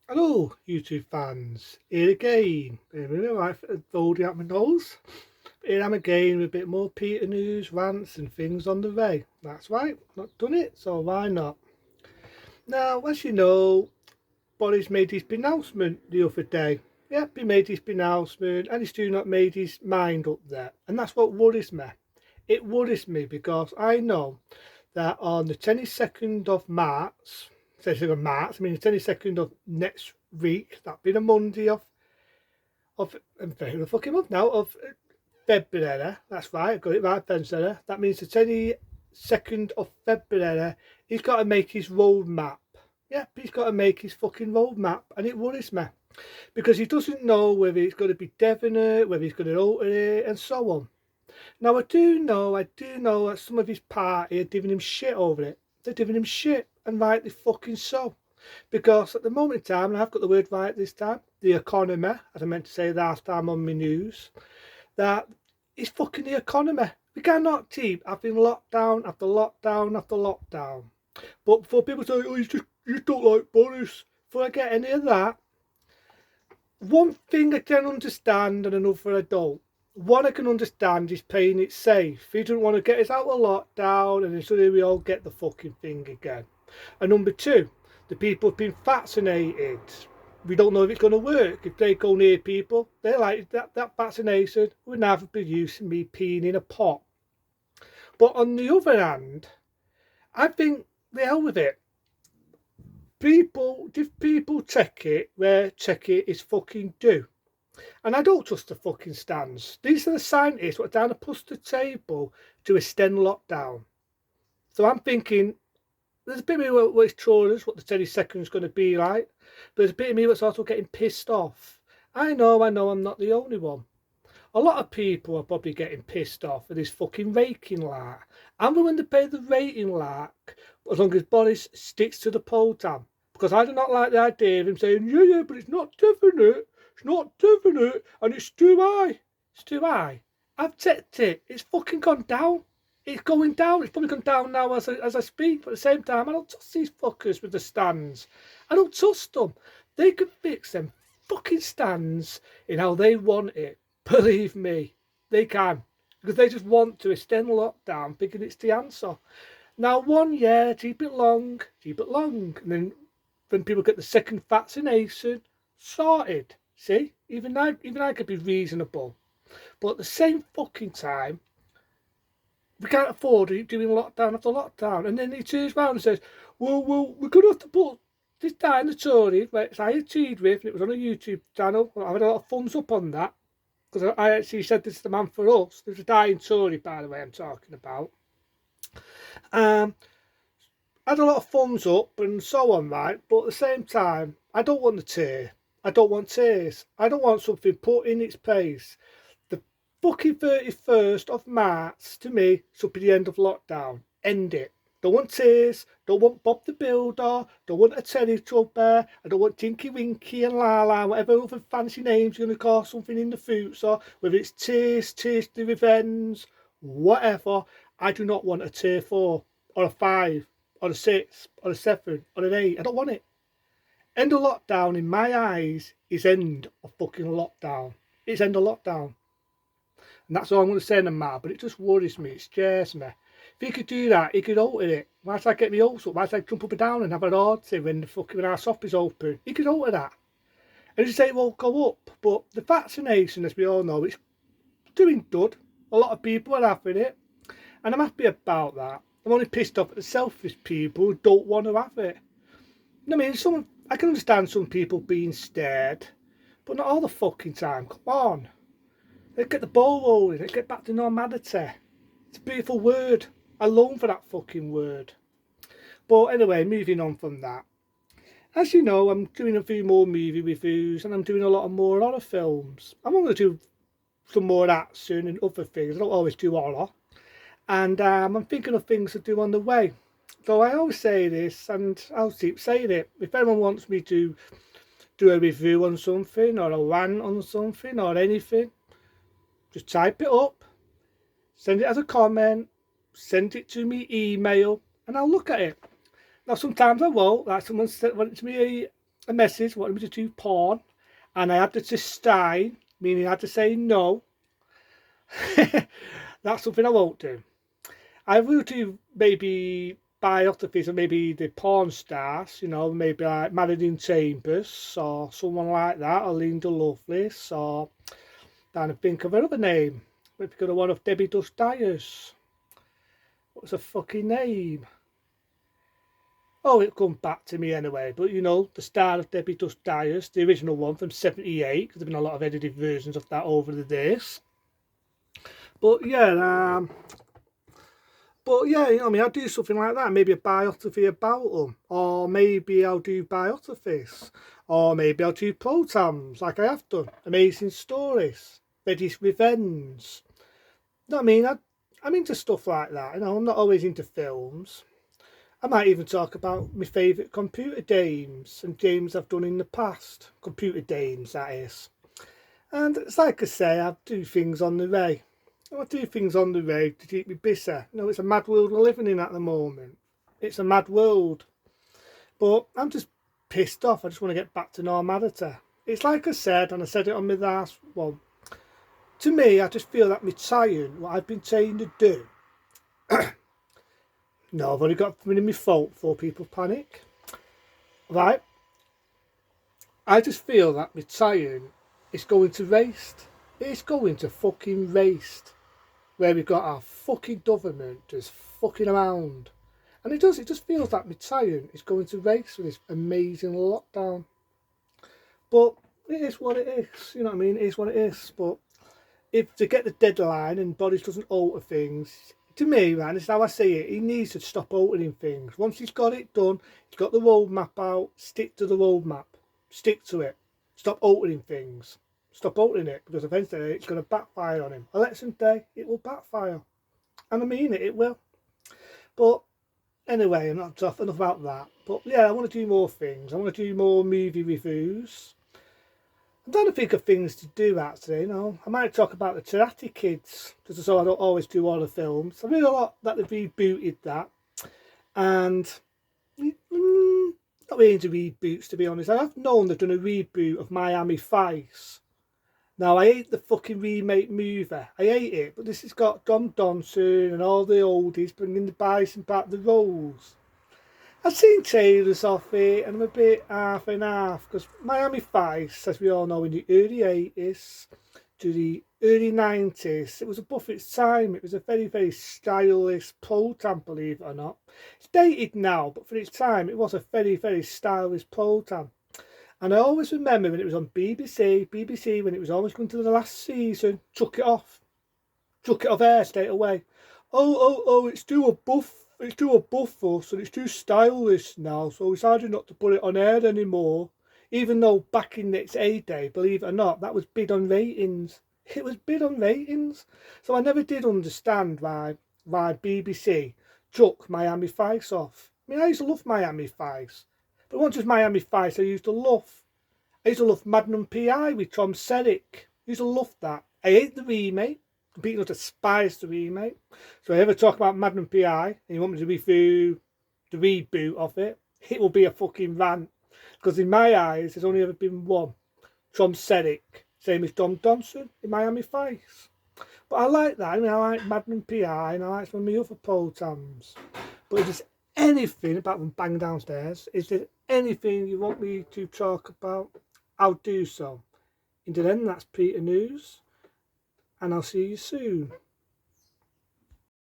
Hello, YouTube fans. Here again. Right, holding up my nose. Here I'm again with a bit more Peter news, rants, and things on the way. That's right, not done it, so why not? Now, as you know, Boris made his pronouncement the other day. Yep, he made his pronouncement, and he's still not made his mind up there. And that's what worries me. It worries me because I know that on the 22nd of March, I mean the 22nd of next week, that'll be the Monday of I'm very the fucking month now of February. That's right, I got it right then, Sarah. That means the 22nd of February, he's got to make his roadmap. Yep, he's got to make his fucking roadmap, and it worries me because he doesn't know whether it's going to be definite, whether he's going to alter it, and so on. Now I do know that some of his party are giving him shit over it. They're giving him shit, and rightly fucking so. Because at the moment in time, and I've got the word right this time, the economy, as I meant to say last time on my news, that is fucking the economy. We cannot keep having lockdown after lockdown after lockdown. But before people say, oh, you don't like Boris, before I get any of that, one thing I can understand and another I don't. One I can understand is playing it safe. He doesn't want to get us out of lockdown and then suddenly we all get the fucking thing again. And number two, the people have been vaccinated. We don't know if it's going to work. If they go near people, they're like, that vaccination would never be used to me peeing in a pot. But on the other hand, I think the hell with it. If people check it where check it is fucking due. And I don't trust the fucking stands. These are the scientists what are down to push the table to extend lockdown. So I'm thinking, there's a bit of me what's trolls, what the 30 seconds going to be like. But there's a bit of me that's also getting pissed off. I know I'm not the only one. A lot of people are probably getting pissed off at this fucking raking lark. I'm willing to pay the rating lark as long as Boris sticks to the poll time. Because I do not like the idea of him saying, yeah, but it's not definite. It's not definite. And it's too high. It's too high. I've checked it. It's fucking gone down. It's going down. It's probably gone down now as I speak. But at the same time, I don't trust these fuckers with the stands. I don't trust them. They can fix them fucking stands in how they want it. Believe me, they can. Because they just want to extend lockdown, thinking it's the answer. Now, 1 year, keep it long. And then when people get the second vaccination, sorted. See? Even I could be reasonable. But at the same fucking time, we can't afford it doing lockdown after lockdown. And then he turns around and says, well, we're going to have to put this guy in the Tory, which I agreed with, and it was on a YouTube channel. I had a lot of thumbs up on that. Because I actually said this is the man for us. There's a dying Tory, by the way, I'm talking about. I had a lot of thumbs up and so on, right? But at the same time, I don't want the tear. I don't want tears. I don't want something put in its place. The fucking 31st of March, to me, should be the end of lockdown. End it. Don't want tears, don't want Bob the Builder, don't want a Terry Trubber, I don't want Tinky Winky and Lala, whatever other fancy names you're going to call something in the future, whether it's Tears, Tears the Revenge, whatever. I do not want a tier 4 or a 5 or a 6 or a 7 or an 8. I don't want it. End of lockdown in my eyes is end of fucking lockdown. It's end of lockdown. And that's all I'm going to say in the matter, but it just worries me, it scares me. If he could do that, he could alter it. Why should I get me hopes up? Why should I jump up and down and have an order when our shop is open? He could alter that. And you say it won't go up, but the vaccination, as we all know, it's doing good. A lot of people are having it, and I'm happy about that. I'm only pissed off at the selfish people who don't want to have it. I mean, I can understand some people being scared, but not all the fucking time. Come on. Let's get the ball rolling. Let's get back to normality. It's a beautiful word. I long for that fucking word. But anyway, moving on from that. As you know, I'm doing a few more movie reviews and I'm doing a lot of more horror films. I'm going to do some more action and other things. I don't always do horror. And I'm thinking of things to do on the way. So I always say this and I'll keep saying it. If anyone wants me to do a review on something or a rant on something or anything, just type it up, send it as a comment, send it to me email, and I'll look at it. Now sometimes I won't. Like someone sent it to me a message wanting me to do porn, and I had to stein, meaning I had to say no. That's something I won't do. I will do maybe biographies of maybe the porn stars, you know, maybe like Marilyn Chambers or someone like that, or Linda Lovelace, or trying to think of another name. Maybe got one of Debbie Does Dyers. What's her fucking name? Oh, it'll come back to me anyway. But you know, the star of Debbie Does Dyers, the original one from '78, because there've been a lot of edited versions of that over the days. But yeah, you know, I mean, I'll do something like that. Maybe a biography about them, or maybe I'll do biographies, or maybe I'll do programs like I have done. Amazing stories, Betty's Revenge. You know what I mean? I'm into stuff like that. You know, I'm not always into films. I might even talk about my favourite computer games and games I've done in the past. Computer games, that is. And it's like I say, I do things on the way. I do things on the road to keep me busy. You know, it's a mad world we're living in at the moment. It's a mad world. But I'm just pissed off. I just want to get back to normality. It's like I said, and I said it on my last one. To me, I just feel that me trying what I've been trying to do. No, I've only got something in my fault before people panic. Right? I just feel that me trying is going to waste. It's going to fucking waste. Where we've got our fucking government just fucking around. And it just feels like my time is going to waste with this amazing lockdown. But it is what it is, you know what I mean? It is what it is. But if to get the deadline and Boris doesn't alter things, to me, man, this is how I see it. He needs to stop altering things. Once he's got it done, he's got the roadmap out, stick to the roadmap. Stick to it. Stop altering things. Stop altering it, because eventually it's going to backfire on him. Election day, it will backfire. And I mean it, it will. But anyway, I'm not enough about that. But yeah, I want to do more things. I want to do more movie reviews. I'm trying to think of things to do actually, you know. I might talk about the Karate Kids, just so I don't always do all the films. I read a lot that they've rebooted that. And not really into reboots, to be honest. I have known they've done a reboot of Miami Vice. Now, I hate the fucking remake movie. I hate it, but this has got Don Johnson and all the oldies bringing the Bison back the roles. I've seen trailers of it, and I'm a bit half and half, because Miami Vice, as we all know, in the early 80s to the early 90s, it was above its time. It was a very, very stylish program, believe it or not. It's dated now, but for its time, it was a very, very stylish program. And I always remember when it was on BBC, when it was almost going to the last season, took it off air straight away. Oh, it's too above us, and it's too stylish now, so we decided not to put it on air anymore. Even though back in its heyday, believe it or not, that was bid on ratings. It was bid on ratings. So I never did understand why BBC took Miami Vice off. I mean, I used to love Miami Vice. But it wasn't just Miami Vice I used to love. I used to love Magnum P.I. with Tom Selleck. I used to love that. I hate the remake. People despise the remake. So if I ever talk about Magnum P.I. and you want me to review the reboot of it, it will be a fucking rant. Because in my eyes, there's only ever been one. Tom Selleck. Same as Don Johnson in Miami Vice. But I like that. I mean, I like Magnum P.I. and I like some of my other programs. But if there's anything about them bang downstairs, is there anything you want me to talk about, I'll do so. Until then, that's Peter News, and I'll see you soon.